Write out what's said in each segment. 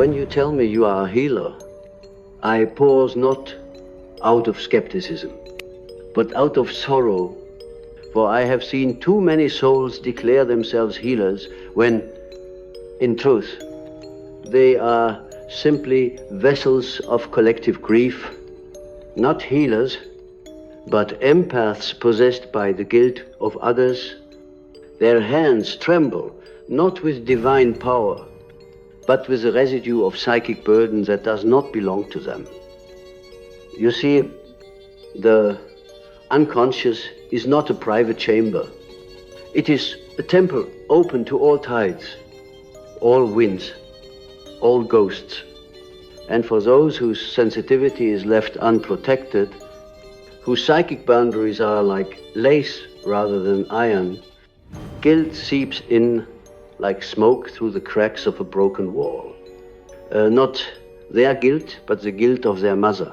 When you tell me you are a healer, I pause not out of skepticism, but out of sorrow, for I have seen too many souls declare themselves healers when, in truth, they are simply vessels of collective grief, not healers, but empaths possessed by the guilt of others. Their hands tremble, not with divine power, but with a residue of psychic burden that does not belong to them. You see, the unconscious is not a private chamber. It is a temple open to all tides, all winds, all ghosts. And for those whose sensitivity is left unprotected, whose psychic boundaries are like lace rather than iron, guilt seeps in like smoke through the cracks of a broken wall. Not their guilt, but the guilt of their mother,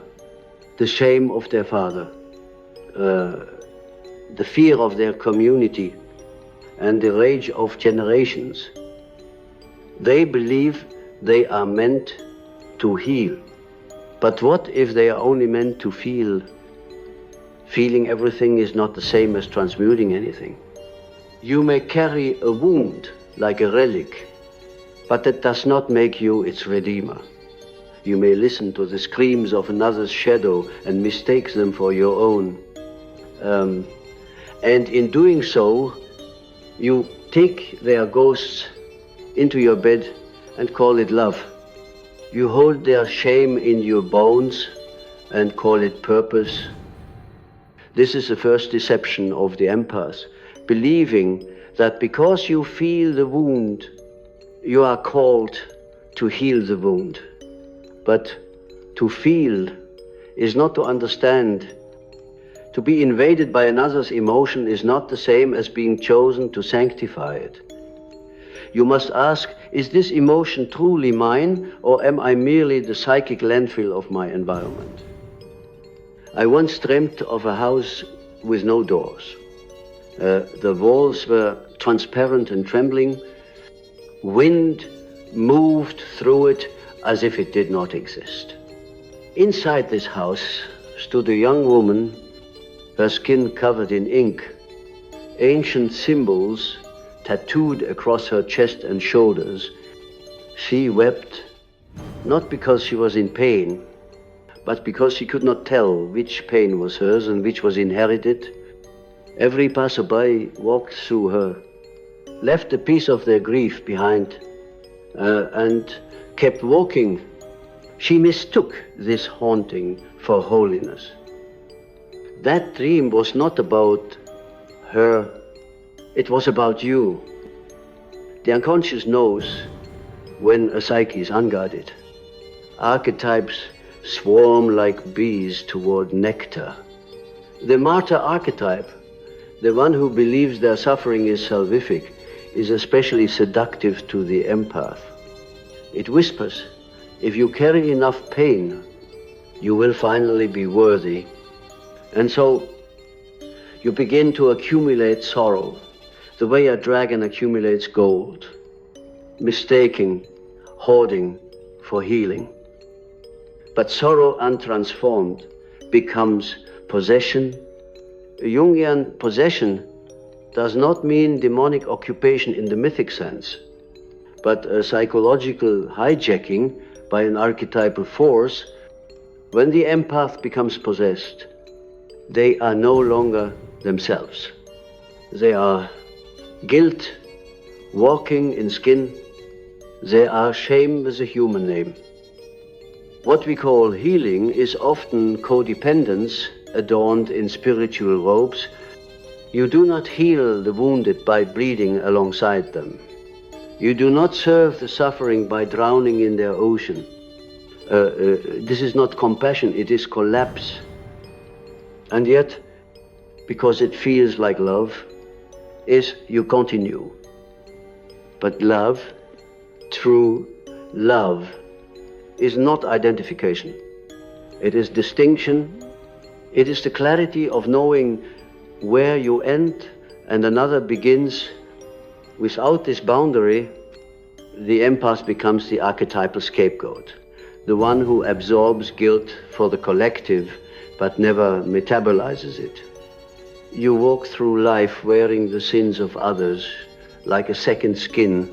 the shame of their father, the fear of their community, and the rage of generations. They believe they are meant to heal. But what if they are only meant to feel? Feeling everything is not the same as transmuting anything. You may carry a wound like a relic, but that does not make you its redeemer. You may listen to the screams of another's shadow and mistake them for your own. And in doing so, you take their ghosts into your bed and call it love. You hold their shame in your bones and call it purpose. This is the first deception of the empath, believing that because you feel the wound, you are called to heal the wound. But to feel is not to understand. To be invaded by another's emotion is not the same as being chosen to sanctify it. You must ask, is this emotion truly mine, or am I merely the psychic landfill of my environment? I once dreamt of a house with no doors. The walls were transparent and trembling. Wind moved through it as if it did not exist. Inside this house stood a young woman, her skin covered in ink, ancient symbols tattooed across her chest and shoulders. She wept, not because she was in pain, but because she could not tell which pain was hers and which was inherited. Every passerby walked through her, left a piece of their grief behind, and kept walking. She mistook this haunting for holiness. That dream was not about her, it was about you. The unconscious knows when a psyche is unguarded. Archetypes swarm like bees toward nectar. The martyr archetype, the one who believes their suffering is salvific, is especially seductive to the empath. It whispers, if you carry enough pain, you will finally be worthy. And so you begin to accumulate sorrow, the way a dragon accumulates gold, mistaking, hoarding for healing. But sorrow untransformed becomes possession. Jungian possession does not mean demonic occupation in the mythic sense, but a psychological hijacking by an archetypal force. When the empath becomes possessed, they are no longer themselves. They are guilt walking in skin. They are shame with a human name. What we call healing is often codependence adorned in spiritual robes. You do not heal the wounded by bleeding alongside them. You do not serve the suffering by drowning in their ocean. This is not compassion, it is collapse. And yet, because it feels like love, you continue. But love, true love, is not identification. It is distinction. It is the clarity of knowing where you end and another begins. Without this boundary, the empath becomes the archetypal scapegoat, the one who absorbs guilt for the collective but never metabolizes it. You walk through life wearing the sins of others like a second skin.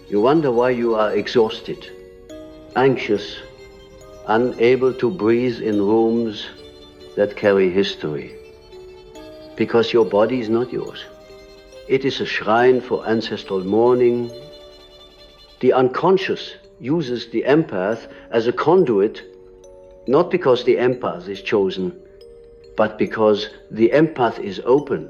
You wonder why you are exhausted, anxious, unable to breathe in rooms that carry history. Because your body is not yours. It is a shrine for ancestral mourning. The unconscious uses the empath as a conduit, not because the empath is chosen, but because the empath is open.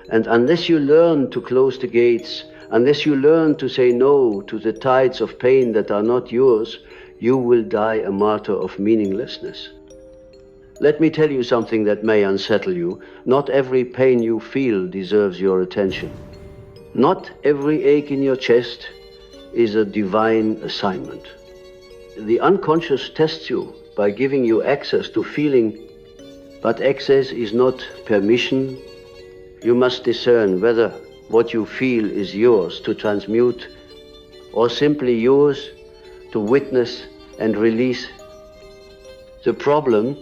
And unless you learn to close the gates, unless you learn to say no to the tides of pain that are not yours, you will die a martyr of meaninglessness. Let me tell you something that may unsettle you. Not every pain you feel deserves your attention. Not every ache in your chest is a divine assignment. The unconscious tests you by giving you access to feeling, but access is not permission. You must discern whether what you feel is yours to transmute or simply yours to witness and release. The problem,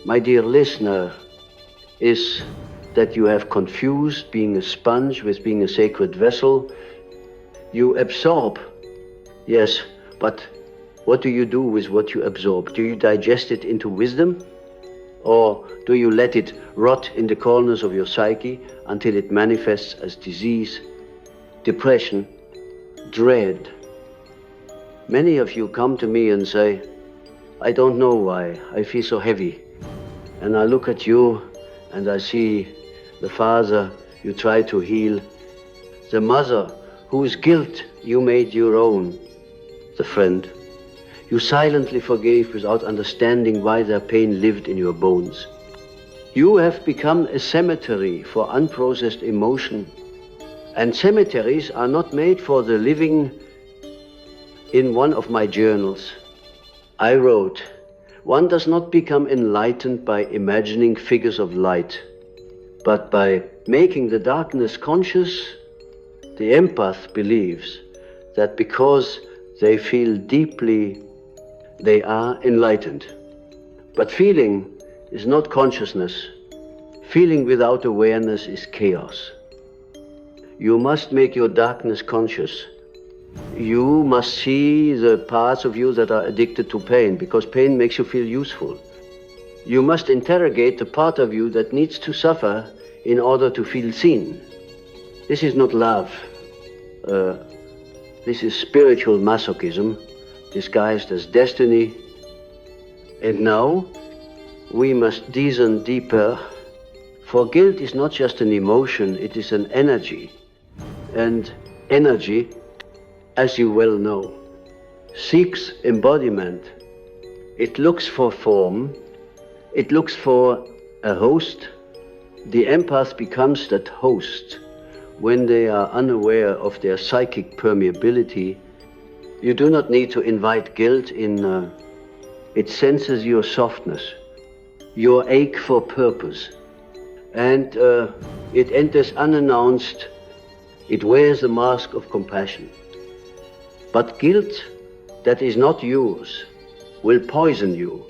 my dear listener, is that you have confused being a sponge with being a sacred vessel. You absorb, yes, but what do you do with what you absorb? Do you digest it into wisdom? Or do you let it rot in the corners of your psyche until it manifests as disease, depression, dread? Many of you come to me and say, I don't know why, I feel so heavy. And I look at you and I see the father you try to heal, the mother whose guilt you made your own, the friend you silently forgave without understanding why their pain lived in your bones. You have become a cemetery for unprocessed emotion. And cemeteries are not made for the living. In one of my journals, I wrote, one does not become enlightened by imagining figures of light, but by making the darkness conscious. The empath believes that because they feel deeply, they are enlightened. But feeling is not consciousness. Feeling without awareness is chaos. You must make your darkness conscious. You must see the parts of you that are addicted to pain, because pain makes you feel useful. You must interrogate the part of you that needs to suffer in order to feel seen. This is not love. This is spiritual masochism disguised as destiny. And now we must descend deeper, for guilt is not just an emotion, it is an energy. And energy, as you well know, seeks embodiment. It looks for form, it looks for a host. The empath becomes that host when they are unaware of their psychic permeability. You do not need to invite guilt in. It senses your softness, your ache for purpose, and it enters unannounced. It wears the mask of compassion. But guilt that is not yours will poison you.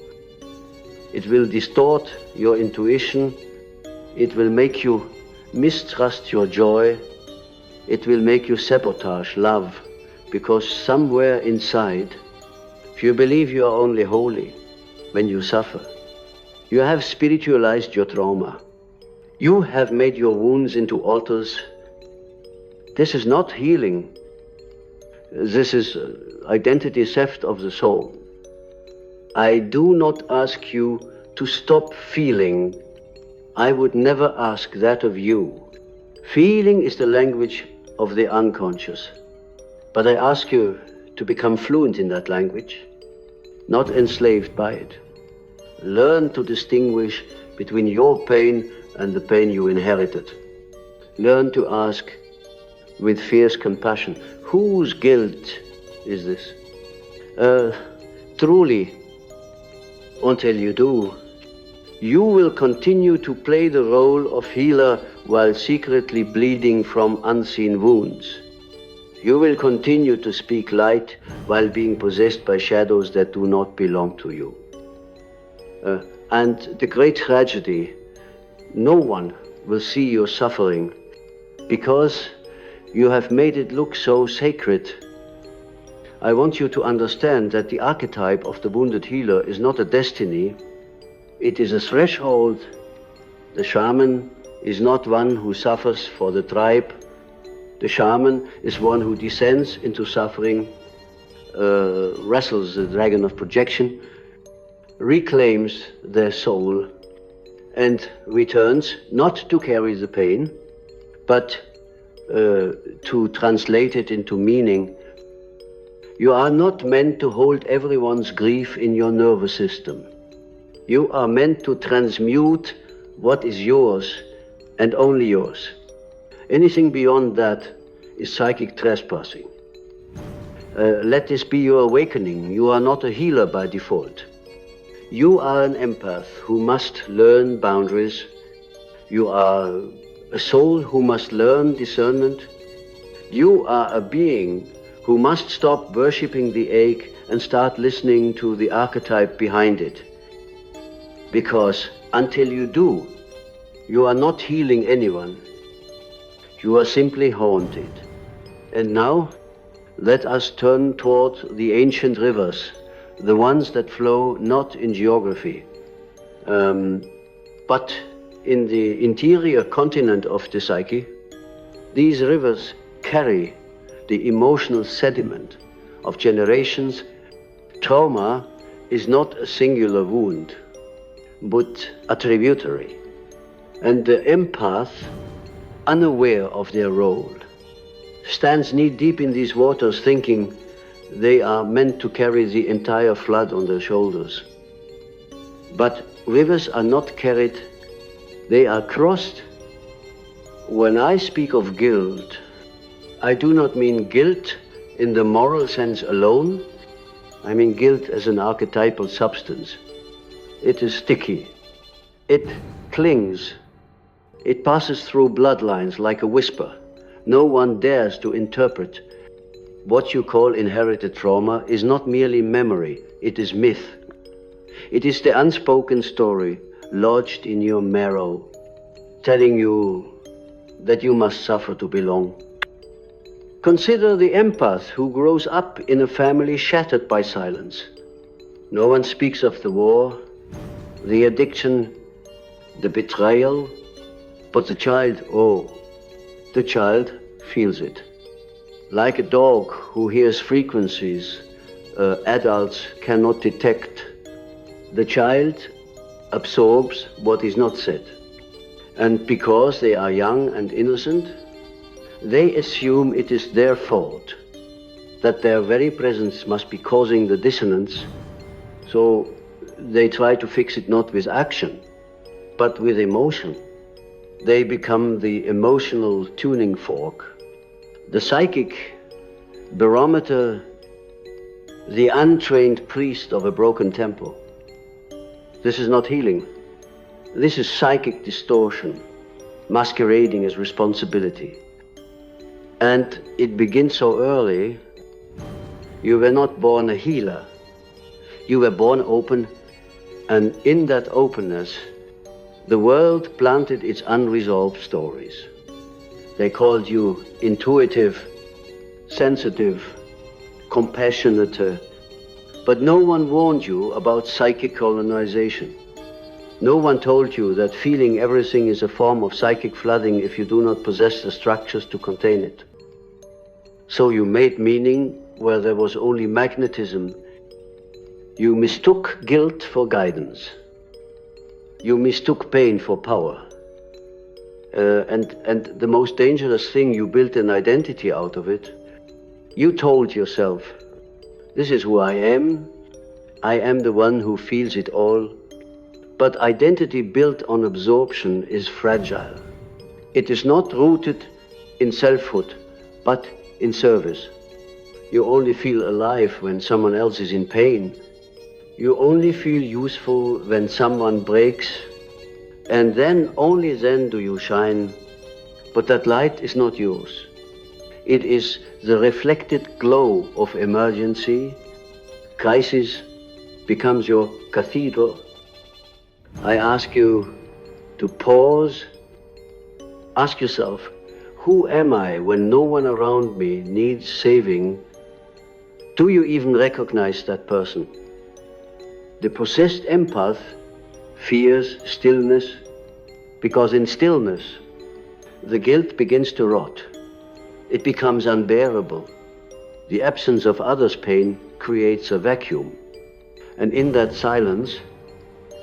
It will distort your intuition. It will make you mistrust your joy. It will make you sabotage love, because somewhere inside, if you believe you are only holy when you suffer, you have spiritualized your trauma. You have made your wounds into altars. This is not healing. This is identity theft of the soul. I do not ask you to stop feeling. I would never ask that of you. Feeling is the language of the unconscious. But I ask you to become fluent in that language, not enslaved by it. Learn to distinguish between your pain and the pain you inherited. Learn to ask with fierce compassion, whose guilt is this? Truly, until you do, you will continue to play the role of healer while secretly bleeding from unseen wounds. You will continue to speak light while being possessed by shadows that do not belong to you. And the great tragedy, no one will see your suffering because you have made it look so sacred. I want you to understand that the archetype of the wounded healer is not a destiny, it is a threshold. The shaman is not one who suffers for the tribe. The shaman is one who descends into suffering, wrestles the dragon of projection, reclaims their soul, and returns not to carry the pain, but to translate it into meaning. You are not meant to hold everyone's grief in your nervous system. You are meant to transmute what is yours and only yours. Anything beyond that is psychic trespassing. Let this be your awakening. You are not a healer by default. You are an empath who must learn boundaries. You are a soul who must learn discernment. You are a being who must stop worshipping the ache and start listening to the archetype behind it. Because until you do, you are not healing anyone. You are simply haunted. And now, let us turn toward the ancient rivers, the ones that flow not in geography, but in the interior continent of the psyche. These rivers carry the emotional sediment of generations. Trauma is not a singular wound, but a tributary. And the empath, unaware of their role, stands knee-deep in these waters thinking they are meant to carry the entire flood on their shoulders. But rivers are not carried, they are crossed. When I speak of guilt, I do not mean guilt in the moral sense alone. I mean guilt as an archetypal substance. It is sticky. It clings. It passes through bloodlines like a whisper. No one dares to interpret. What you call inherited trauma is not merely memory, it is myth. It is the unspoken story lodged in your marrow, telling you that you must suffer to belong. Consider the empath who grows up in a family shattered by silence. No one speaks of the war, the addiction, the betrayal, but the child, the child feels it. Like a dog who hears frequencies adults cannot detect, the child absorbs what is not said. And because they are young and innocent, they assume it is their fault, that their very presence must be causing the dissonance, so they try to fix it not with action, but with emotion. They become the emotional tuning fork, the psychic barometer, the untrained priest of a broken temple. This is not healing. This is psychic distortion, masquerading as responsibility. And it begins so early. You were not born a healer. You were born open, and in that openness, the world planted its unresolved stories. They called you intuitive, sensitive, compassionate, but no one warned you about psychic colonization. No one told you that feeling everything is a form of psychic flooding if you do not possess the structures to contain it. So you made meaning where there was only magnetism. You mistook guilt for guidance. You mistook pain for power. And the most dangerous thing, you built an identity out of it. You told yourself, this is who I am the one who feels it all. But identity built on absorption is fragile. It is not rooted in selfhood, but in service. You only feel alive when someone else is in pain. You only feel useful when someone breaks, and then, only then do you shine. But that light is not yours. It is the reflected glow of emergency. Crisis becomes your cathedral. I ask you to pause. Ask yourself, who am I when no one around me needs saving? Do you even recognize that person? The possessed empath fears stillness, because in stillness, the guilt begins to rot. It becomes unbearable. The absence of others' pain creates a vacuum. And in that silence,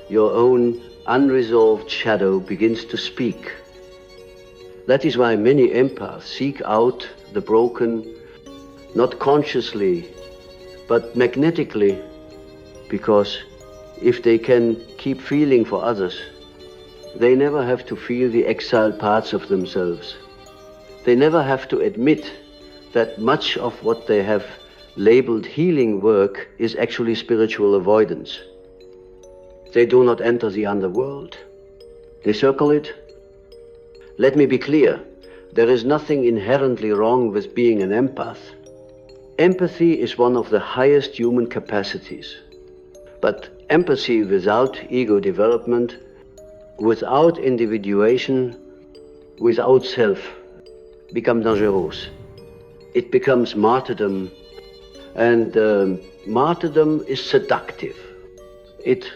your own unresolved shadow begins to speak. That is why many empaths seek out the broken, not consciously, but magnetically, because if they can keep feeling for others, they never have to feel the exiled parts of themselves. They never have to admit that much of what they have labeled healing work is actually spiritual avoidance. They do not enter the underworld. They circle it. Let me be clear, there is nothing inherently wrong with being an empath. Empathy is one of the highest human capacities. But empathy without ego development, without individuation, without self, becomes dangerous. It becomes martyrdom, and martyrdom is seductive. It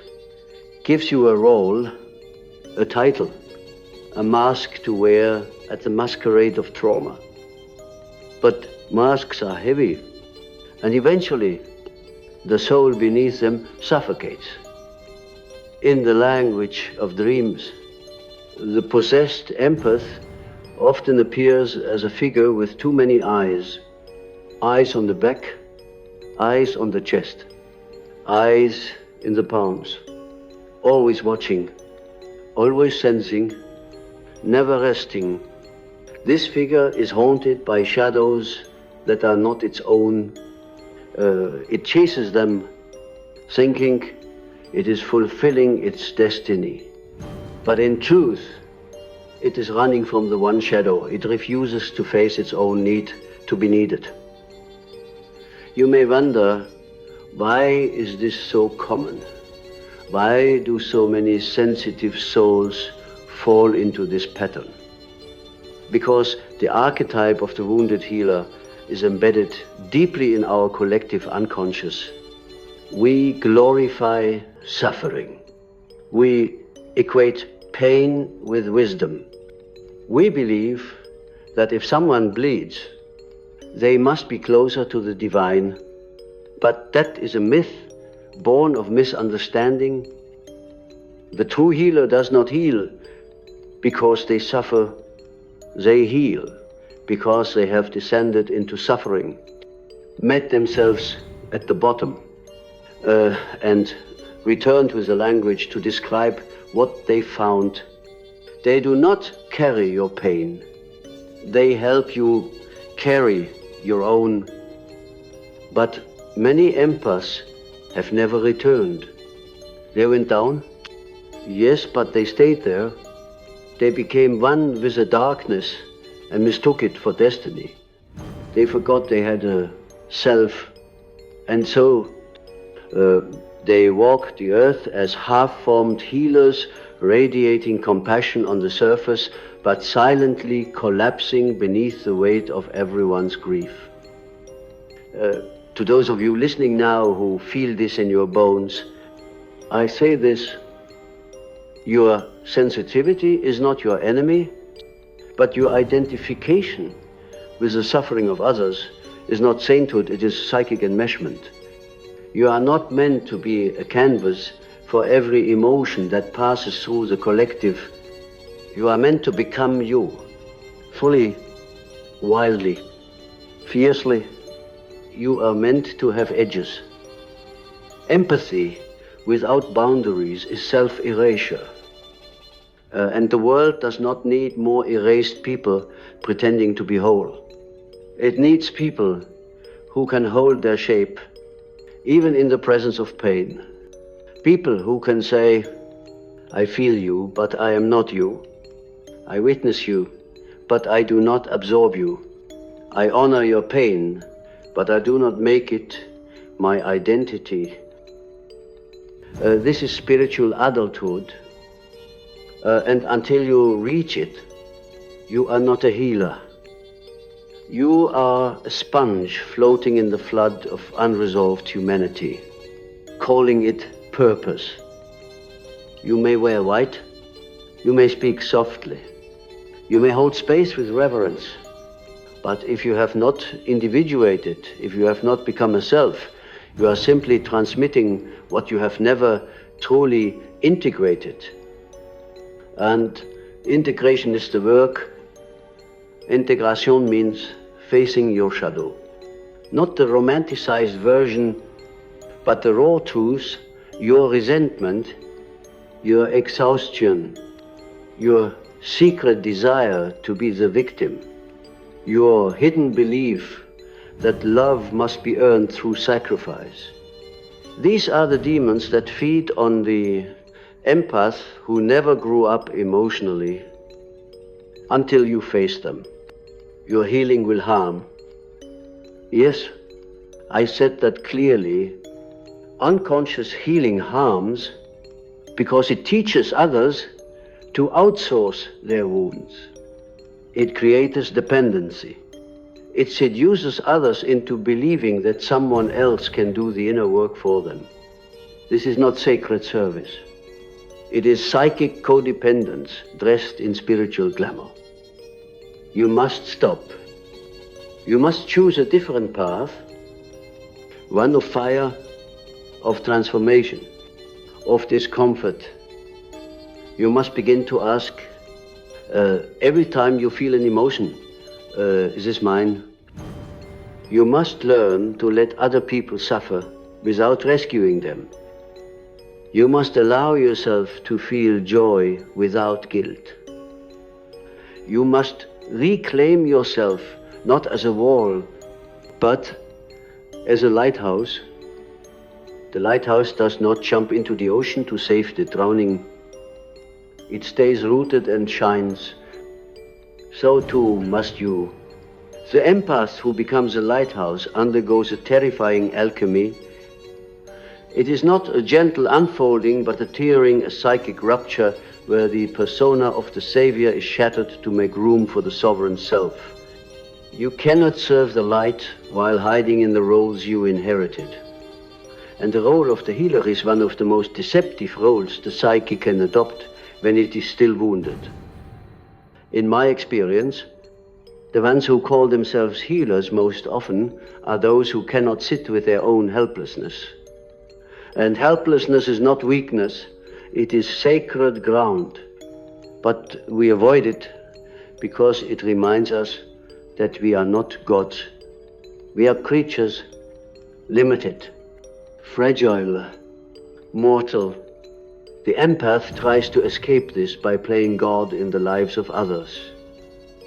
gives you a role, a title, a mask to wear at the masquerade of trauma. But masks are heavy, and eventually the soul beneath them suffocates. In the language of dreams, the possessed empath often appears as a figure with too many eyes. Eyes on the back, eyes on the chest, eyes in the palms, always watching, always sensing, never resting. This figure is haunted by shadows that are not its own. It chases them, thinking it is fulfilling its destiny. But in truth, it is running from the one shadow. It refuses to face its own need to be needed. You may wonder, why is this so common? Why do so many sensitive souls fall into this pattern? Because the archetype of the wounded healer is embedded deeply in our collective unconscious. We glorify suffering. We equate pain with wisdom. We believe that if someone bleeds, they must be closer to the divine. But that is a myth born of misunderstanding. The true healer does not heal because they suffer. They heal because they have descended into suffering, met themselves at the bottom, and returned with the language to describe what they found. They do not carry your pain. They help you carry your own. But many empaths have never returned. They went down, yes, but they stayed there. They became one with the darkness and mistook it for destiny. They forgot they had a self, and so they walk the earth as half-formed healers, radiating compassion on the surface, but silently collapsing beneath the weight of everyone's grief. To those of you listening now who feel this in your bones, I say this: your sensitivity is not your enemy, but your identification with the suffering of others is not sainthood, it is psychic enmeshment. You are not meant to be a canvas for every emotion that passes through the collective. You are meant to become you, fully, wildly, fiercely. You are meant to have edges. Empathy without boundaries is self-erasure. And the world does not need more erased people pretending to be whole. It needs people who can hold their shape, even in the presence of pain. People who can say, I feel you, but I am not you. I witness you, but I do not absorb you. I honor your pain, but I do not make it my identity. This is spiritual adulthood, and until you reach it, you are not a healer. You are a sponge floating in the flood of unresolved humanity, calling it purpose. You may wear white, you may speak softly, you may hold space with reverence, but if you have not individuated, if you have not become a self, you are simply transmitting what you have never truly integrated. And integration is the work. Integration means facing your shadow. Not the romanticized version, but the raw truth, your resentment, your exhaustion, your secret desire to be the victim, your hidden belief that love must be earned through sacrifice. These are the demons that feed on the empath who never grew up emotionally until you face them. Your healing will harm. Yes, I said that clearly. Unconscious healing harms because it teaches others to outsource their wounds. It creates dependency. It seduces others into believing that someone else can do the inner work for them. This is not sacred service. It is psychic codependence dressed in spiritual glamour. You must stop. You must choose a different path, one of fire, of transformation, of discomfort. You must begin to ask, every time you feel an emotion, is this mine? You must learn to let other people suffer without rescuing them. You must allow yourself to feel joy without guilt. You must reclaim yourself not as a wall, but as a lighthouse. The lighthouse does not jump into the ocean to save the drowning. It stays rooted and shines. So too must you. The empath who becomes a lighthouse undergoes a terrifying alchemy. It is not a gentle unfolding, but a tearing, a psychic rupture where the persona of the savior is shattered to make room for the sovereign self. You cannot serve the light while hiding in the roles you inherited. And the role of the healer is one of the most deceptive roles the psyche can adopt when it is still wounded. In my experience, the ones who call themselves healers most often are those who cannot sit with their own helplessness. And helplessness is not weakness, it is sacred ground. But we avoid it because it reminds us that we are not gods. We are creatures, limited, fragile, mortal. The empath tries to escape this by playing God in the lives of others,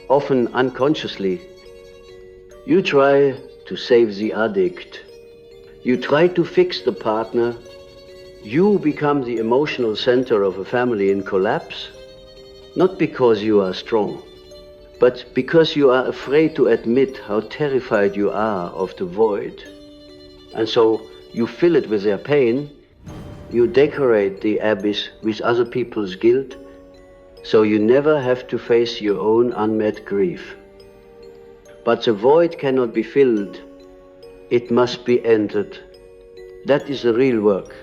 often unconsciously. You try to save the addict. You try to fix the partner. You become the emotional center of a family in collapse, not because you are strong, but because you are afraid to admit how terrified you are of the void. And so you fill it with their pain. You decorate the abyss with other people's guilt, so you never have to face your own unmet grief. But the void cannot be filled. It must be entered. That is the real work.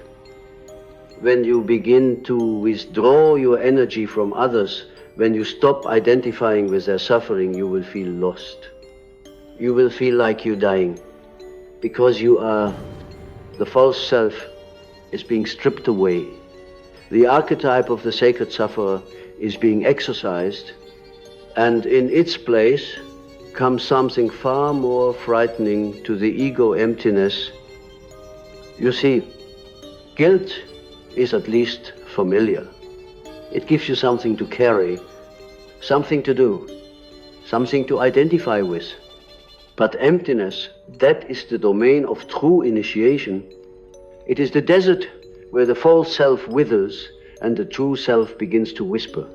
When you begin to withdraw your energy from others, when you stop identifying with their suffering, you will feel lost. You will feel like you're dying, because you are, the false self is being stripped away. The archetype of the sacred sufferer is being exorcised, and in its place comes something far more frightening to the ego emptiness. You see, guilt is at least familiar. It gives you something to carry, something to do, something to identify with. But emptiness, that is the domain of true initiation. It is the desert where the false self withers and the true self begins to whisper.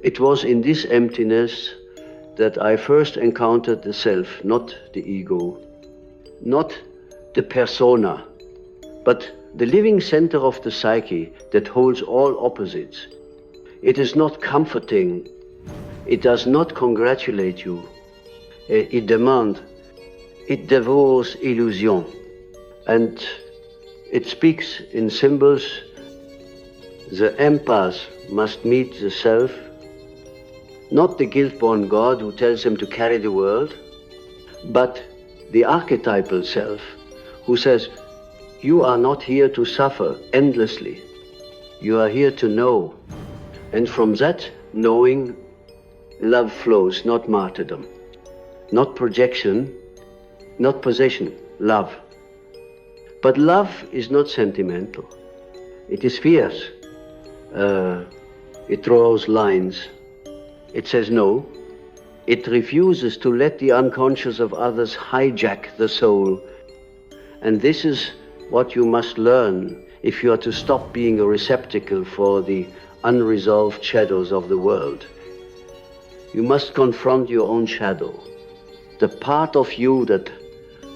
It was in this emptiness that I first encountered the self, not the ego, not the persona, but the living center of the psyche that holds all opposites. It is not comforting. It does not congratulate you. It demands. It devours illusion. And it speaks in symbols. The empath must meet the self, not the guilt-born God who tells him to carry the world, but the archetypal self who says, you are not here to suffer endlessly. You are here to know. And from that knowing, love flows, not martyrdom, not projection, not possession, love. But love is not sentimental. It is fierce. It draws lines. It says no. It refuses to let the unconscious of others hijack the soul. And this is what you must learn if you are to stop being a receptacle for the unresolved shadows of the world. You must confront your own shadow, the part of you that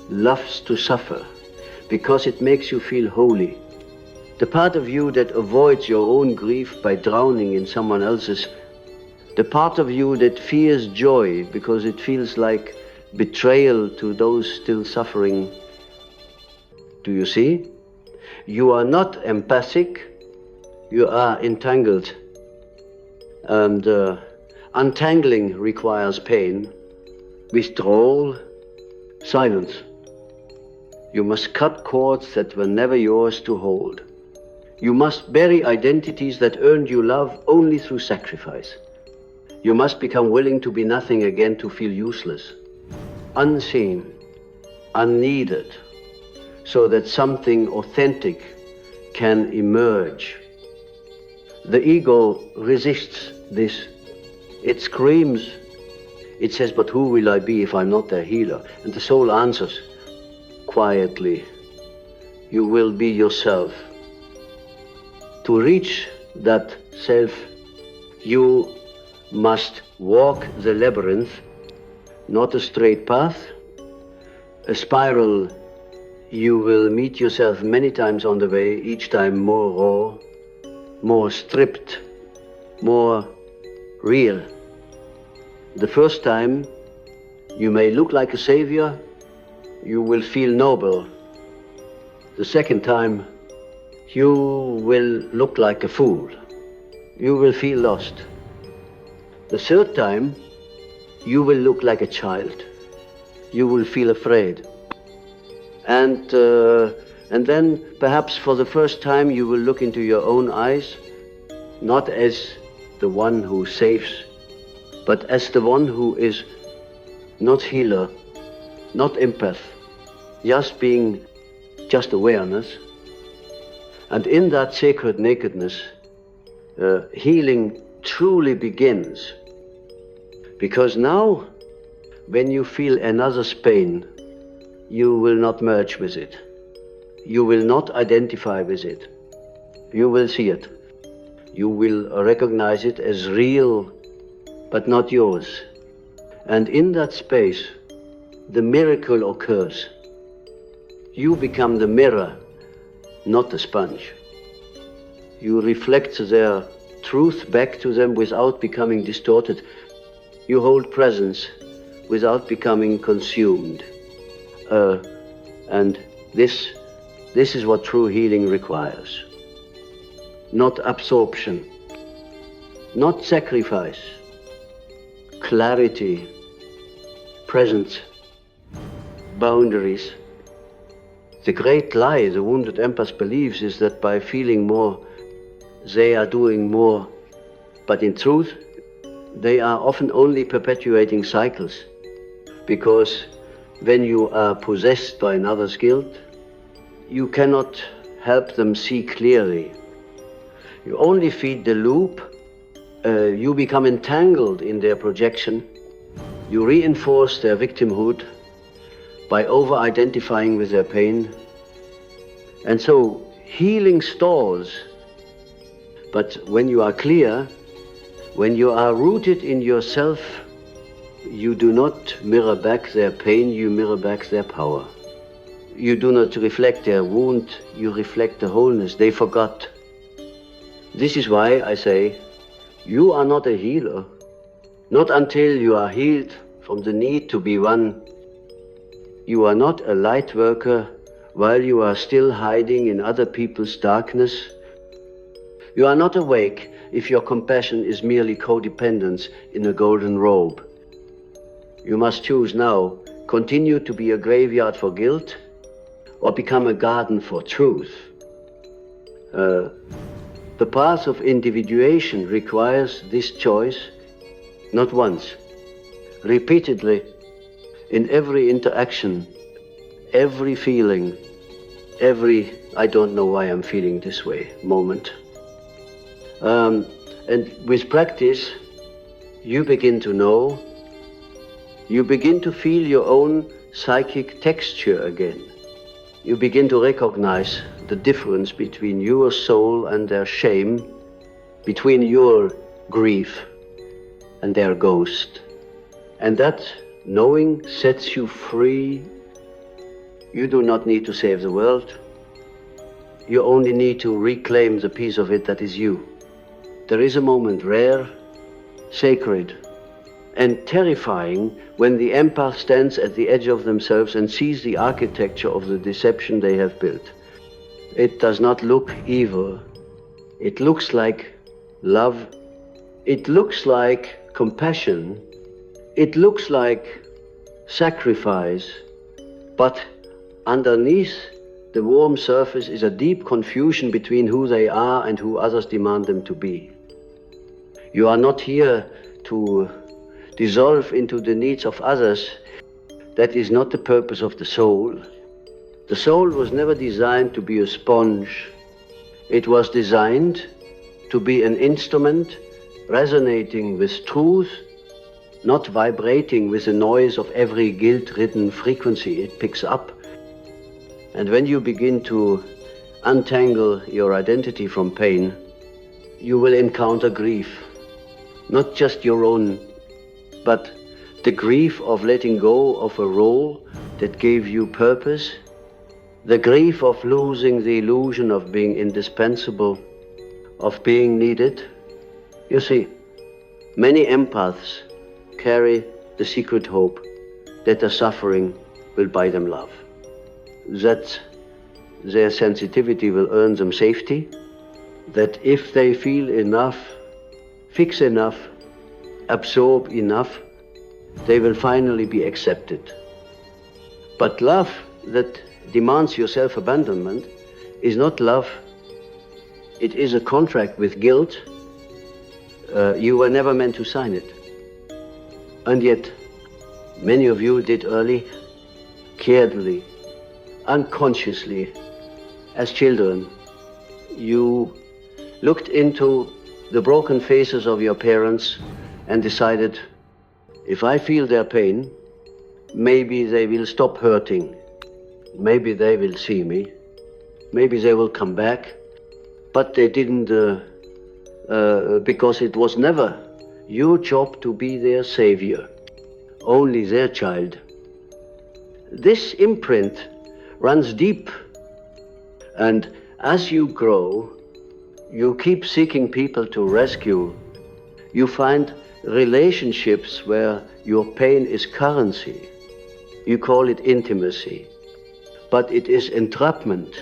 loves to suffer because it makes you feel holy, the part of you that avoids your own grief by drowning in someone else's, the part of you that fears joy because it feels like betrayal to those still suffering. Do you see? You are not empathic, you are entangled. And untangling requires pain, withdrawal, silence. You must cut cords that were never yours to hold. You must bury identities that earned you love only through sacrifice. You must become willing to be nothing again, to feel useless, unseen, unneeded, so that something authentic can emerge. The ego resists this. It screams. It says, but who will I be if I'm not their healer? And the soul answers quietly, you will be yourself. To reach that self, you must walk the labyrinth, not a straight path, a spiral. You will meet yourself many times on the way, each time more raw, more stripped, more real. The first time, you may look like a savior, you will feel noble. The second time, you will look like a fool. You will feel lost. The third time, you will look like a child. You will feel afraid. And then perhaps for the first time you will look into your own eyes, not as the one who saves, but as the one who is not healer, not empath, just awareness. And in that sacred nakedness, healing truly begins. Because now, when you feel another's pain, you will not merge with it. You will not identify with it. You will see it. You will recognize it as real, but not yours. And in that space, the miracle occurs. You become the mirror, not the sponge. You reflect their truth back to them without becoming distorted. You hold presence without becoming consumed. And this is what true healing requires. Not absorption, not sacrifice, clarity, presence, boundaries. The great lie the wounded empath believes is that by feeling more, they are doing more. But in truth, they are often only perpetuating cycles. Because when you are possessed by another's guilt, you cannot help them see clearly. You only feed the loop. You become entangled in their projection. You reinforce their victimhood by over-identifying with their pain. And so healing stalls. But when you are clear, when you are rooted in yourself, You do not mirror back their pain, you mirror back their power. You do not reflect their wound, you reflect the wholeness. They forgot. This is why I say, you are not a healer. Not until you are healed from the need to be one. You are not a light worker while you are still hiding in other people's darkness. You are not awake if your compassion is merely codependence in a golden robe. You must choose now, continue to be a graveyard for guilt or become a garden for truth. The path of individuation requires this choice, not once, repeatedly, in every interaction, every feeling, every I don't know why I'm feeling this way moment. And with practice, you begin to know, you begin to feel your own psychic texture again. You begin to recognize the difference between your soul and their shame, between your grief and their ghost. And that knowing sets you free. You do not need to save the world. You only need to reclaim the piece of it that is you. There is a moment rare, sacred, and terrifying when the empath stands at the edge of themselves and sees the architecture of the deception they have built. It does not look evil. It looks like love. It looks like compassion. It looks like sacrifice. But underneath the warm surface is a deep confusion between who they are and who others demand them to be. You are not here to dissolve into the needs of others. That is not the purpose of the soul. The soul was never designed to be a sponge. It was designed to be an instrument resonating with truth, not vibrating with the noise of every guilt-ridden frequency it picks up. And when you begin to untangle your identity from pain, you will encounter grief. Not just your own, but the grief of letting go of a role that gave you purpose, the grief of losing the illusion of being indispensable, of being needed. You see, many empaths carry the secret hope that the suffering will buy them love, that their sensitivity will earn them safety, that if they feel enough, fix enough, absorb enough, they will finally be accepted. But love that demands your self-abandonment is not love. It is a contract with guilt. You were never meant to sign it. And yet, many of you did early, carefully, unconsciously, as children. You looked into the broken faces of your parents and decided, if I feel their pain, maybe they will stop hurting. Maybe they will see me. Maybe they will come back. But they didn't, because it was never your job to be their savior, only their child. This imprint runs deep, and as you grow, you keep seeking people to rescue. You find relationships where your pain is currency. You call it intimacy, but it is entrapment.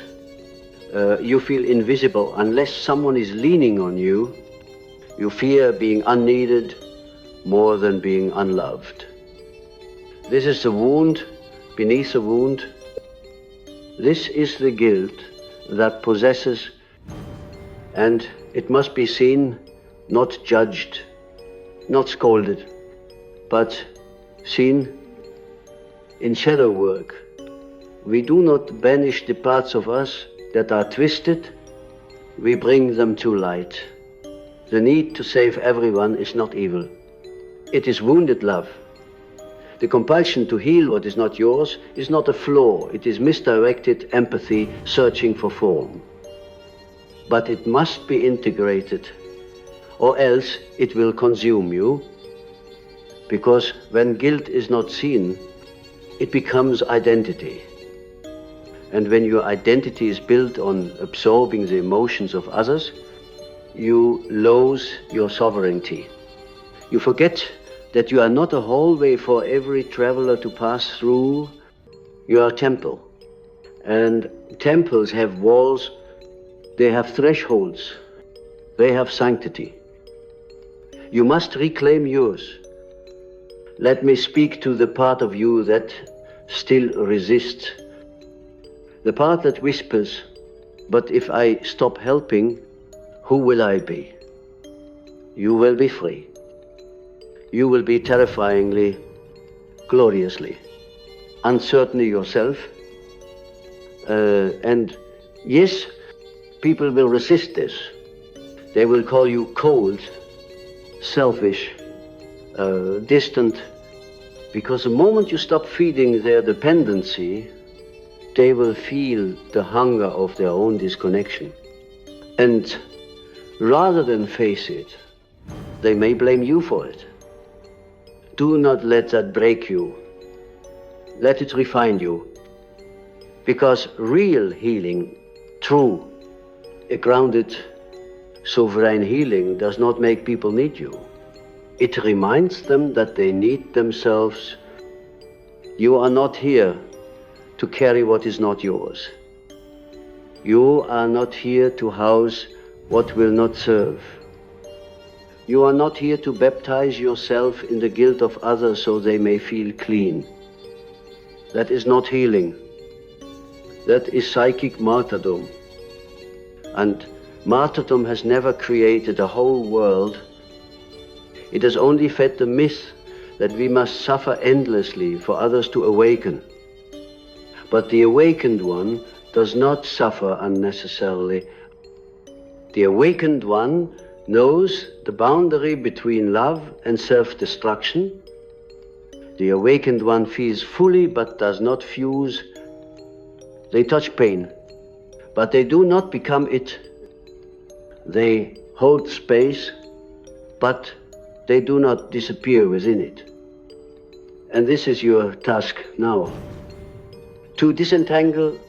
You feel invisible unless someone is leaning on you. You fear being unneeded more than being unloved. This is the wound beneath the wound. This is the guilt that possesses, and it must be seen, not judged, not scolded, but seen in shadow work. We do not banish the parts of us that are twisted, we bring them to light. The need to save everyone is not evil. It is wounded love. The compulsion to heal what is not yours is not a flaw. It is misdirected empathy searching for form. But it must be integrated, or else it will consume you. Because when guilt is not seen, it becomes identity. And when your identity is built on absorbing the emotions of others, you lose your sovereignty. You forget that you are not a hallway for every traveler to pass through. You are a temple. And temples have walls, they have thresholds, they have sanctity. You must reclaim yours. Let me speak to the part of you that still resists. The part that whispers, but if I stop helping, who will I be? You will be free. You will be terrifyingly, gloriously, uncertain yourself. And yes, people will resist this. They will call you cold, selfish, distant, because the moment you stop feeding their dependency, they will feel the hunger of their own disconnection. And rather than face it, they may blame you for it. Do not let that break you. Let it refine you. Because real healing, true, a grounded, sovereign healing does not make people need you. It reminds them that they need themselves. You are not here to carry what is not yours. You are not here to house what will not serve. You are not here to baptize yourself in the guilt of others so they may feel clean. That is not healing. That is psychic martyrdom. And martyrdom has never created a whole world. It has only fed the myth that we must suffer endlessly for others to awaken. But the awakened one does not suffer unnecessarily. The awakened one knows the boundary between love and self-destruction. The awakened one feels fully but does not fuse. They touch pain, but they do not become it. They hold space, but they do not disappear within it. And this is your task now, to disentangle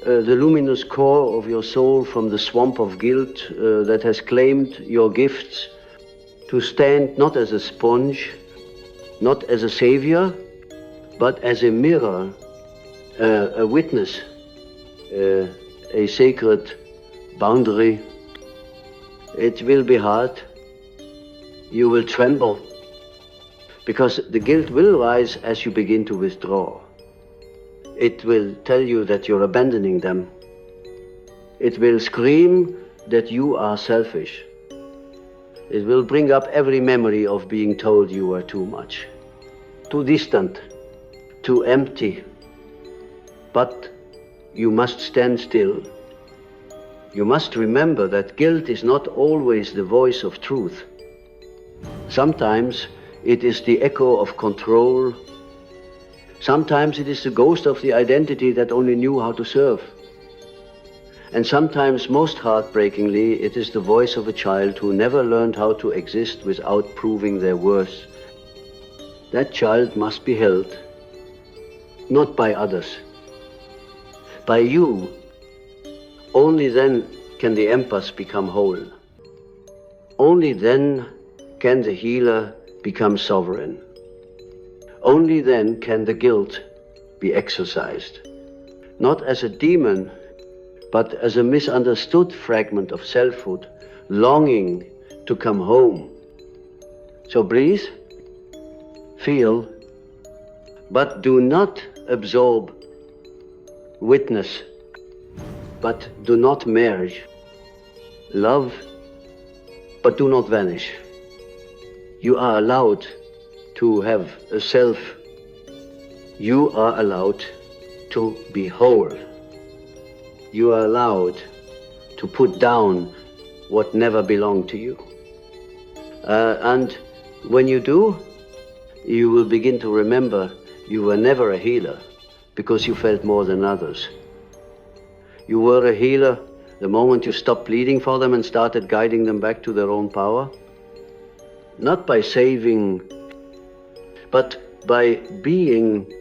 the luminous core of your soul from the swamp of guilt that has claimed your gifts, to stand not as a sponge, not as a savior, but as a mirror, a witness, a sacred boundary. It will be hard. You will tremble, because the guilt will rise as you begin to withdraw. It will tell you that you're abandoning them. It will scream that you are selfish. It will bring up every memory of being told you were too much, too distant, too empty. But you must stand still. You must remember that guilt is not always the voice of truth. Sometimes it is the echo of control. Sometimes it is the ghost of the identity that only knew how to serve. And sometimes, most heartbreakingly, it is the voice of a child who never learned how to exist without proving their worth. That child must be held, not by others, by you. Only then can the empath become whole. Only then can the healer become sovereign. Only then can the guilt be exorcised, not as a demon, but as a misunderstood fragment of selfhood, longing to come home. So breathe, feel, but do not absorb, witness, but do not merge. Love, but do not vanish. You are allowed to have a self. You are allowed to be whole. You are allowed to put down what never belonged to you. And when you do, you will begin to remember you were never a healer because you felt more than others. You were a healer the moment you stopped pleading for them and started guiding them back to their own power. Not by saving but by being